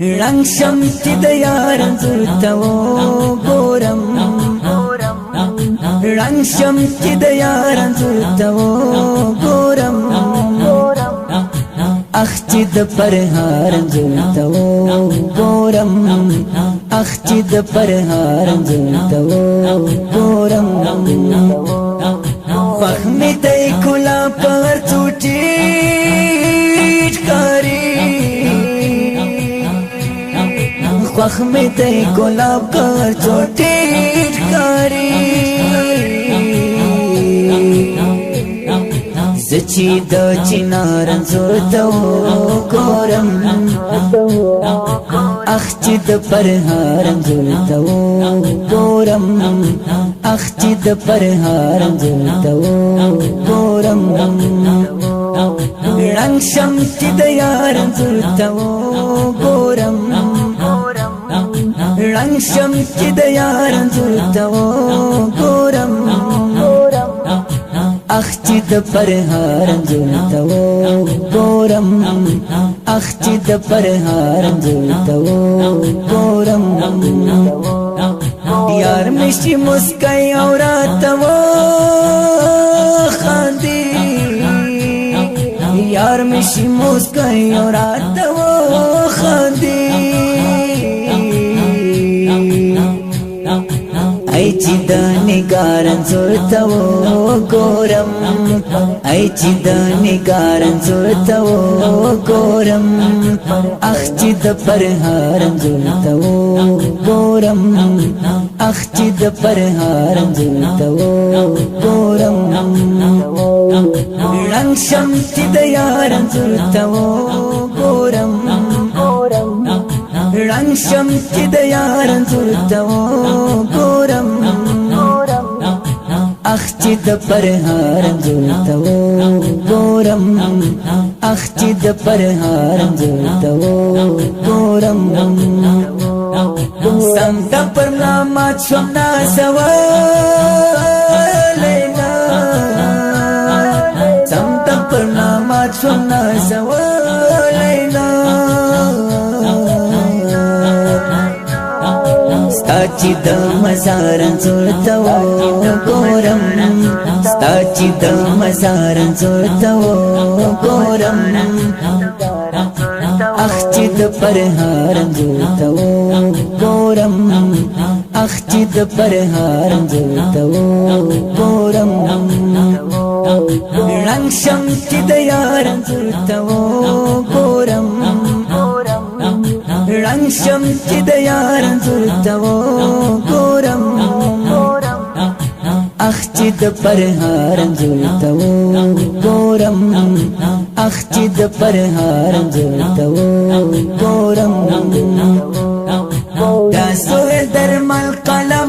رنگ شم چې د یار انځور ته وګورم رنگ شم چې د یار انځور ته وګورم اخ چې د پرهار انځور ته وګورم اخ چې د پرهار انځور ته وګورم خوښ مې دی ګلاب پر ټوټې ښکاري خوښ مې دی ګلاب پر ټوټې ښکاري زه چې د چنار انځور ته وګورم اخ چې د پرهار انځور ته وګورم اخ چې د پرهار انځور ته وګورم رنگ شم چې د یار انځور ته وګورم رنگ شم چې د یار انځور ته وګورم اخ چې د پرهار انځور ته وګورم اخ چې د پرهار انځور ته وګورم یار مې چې مسکای او راته وخاندي یار مې چې مسکای او راته وخاندي ای چې د نگار انځور ته وګورم ای چې د نگار انځور ته وګورم اخ چې د پرهار انځور ته وګورم اخ چې د پرهار انځور ته وګورم رنگ شم چې د یار انځور ته وګورم رنگ شم چې د یار انځور ته وګورم اخ چې د پرهار انځور ته وګورم اخ چې د پرهار انځور ته وګورم سم د پرنامات شوم نازولینا سم د پرنامات شوم نازولینا ستا چې د مزار انځور ته وګورم ستا چې د مزار انځور ته وګورم اخ چې د پرهار انځور ته وګورم اخ چې د پرهار انځور ته وګورم رنگ شم چې د یار انځور ته وګورم رنگ شم چې د یار انځور ته وګورم اخ چې د پرهار انځور ته وګورم اخ چې د پرهار انځور ته وګورم دا سوهیل درمل قلم